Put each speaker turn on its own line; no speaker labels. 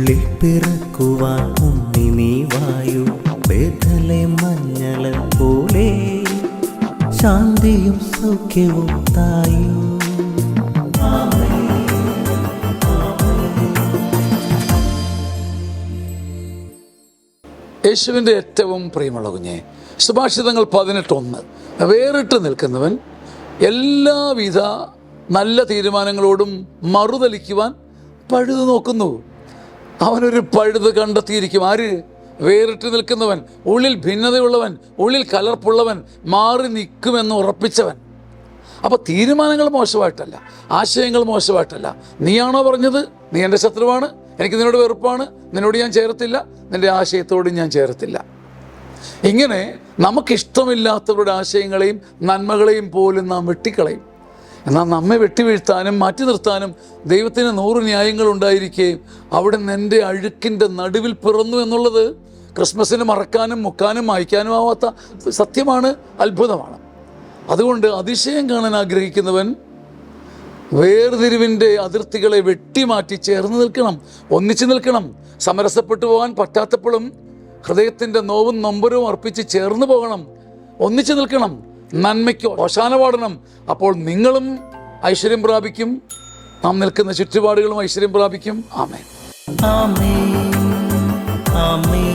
ഉള്ളിൽ പിറക്കുവാൻ ഉണ്ണി നീ വായു. ബേഥലേം മഞ്ഞള പോലെ ശാന്തിയും സൗഖ്യവും തായു.
യേശുവിൻ്റെ ഏറ്റവും പ്രിയമുള്ള കുഞ്ഞെ, സുഭാഷിതങ്ങൾ 18:1, വേറിട്ട് നിൽക്കുന്നവൻ എല്ലാവിധ നല്ല തീരുമാനങ്ങളോടും മറുതലിക്കുവാൻ പഴുതു നോക്കുന്നു. അവനൊരു പഴുത് കണ്ടെത്തിയിരിക്കും. ആര്? വേറിട്ട് നിൽക്കുന്നവൻ, ഉള്ളിൽ ഭിന്നതയുള്ളവൻ, ഉള്ളിൽ കലർപ്പുള്ളവൻ, മാറി നിൽക്കുമെന്ന് ഉറപ്പിച്ചവൻ. അപ്പോൾ തീരുമാനങ്ങൾ മോശമായിട്ടല്ല, ആശയങ്ങൾ മോശമായിട്ടല്ല. നീയാണോ പറഞ്ഞത് നീ എൻ്റെ ശത്രുവാണ്, എനിക്ക് നിന്നോട് വെറുപ്പാണ്, നിന്നോട് ഞാൻ ചേർത്തില്ല, നിൻ്റെ ആശയത്തോട് ഞാൻ ചേർത്തില്ല. ഇങ്ങനെ നമുക്കിഷ്ടമില്ലാത്തവരുടെ ആശയങ്ങളെയും നന്മകളെയും പോലും നാം വെട്ടിക്കളയും. എന്നാൽ നമ്മെ വെട്ടിവീഴ്ത്താനും മാറ്റി നിർത്താനും ദൈവത്തിന് 100 ന്യായങ്ങൾ ഉണ്ടായിരിക്കുകയും അവിടെ നിന്ന് എൻ്റെ അഴുക്കിൻ്റെ നടുവിൽ പിറന്നു എന്നുള്ളത് ക്രിസ്മസിന് മറക്കാനും മുക്കാനും മായ്ക്കാനും ആവാത്ത സത്യമാണ്, അത്ഭുതമാണ്. അതുകൊണ്ട് അതിശയം കാണാൻ ആഗ്രഹിക്കുന്നവൻ വേർതിരിവിൻ്റെ അതിർത്തികളെ വെട്ടിമാറ്റി ചേർന്ന് നിൽക്കണം, ഒന്നിച്ചു നിൽക്കണം. സമരസപ്പെട്ടു പോകാൻ പറ്റാത്തപ്പോഴും ഹൃദയത്തിൻ്റെ നോവും നൊമ്പരവും അർപ്പിച്ച് ചേർന്ന് പോകണം, ഒന്നിച്ചു നിൽക്കണം, നന്മയ്ക്ക് ഓശാന പാടണം. അപ്പോൾ നിങ്ങളും ഐശ്വര്യം പ്രാപിക്കും, നാം നിൽക്കുന്ന ചുറ്റുപാടുകളും ഐശ്വര്യം പ്രാപിക്കും. ആമേൻ.
ആമേൻ. ആമേൻ.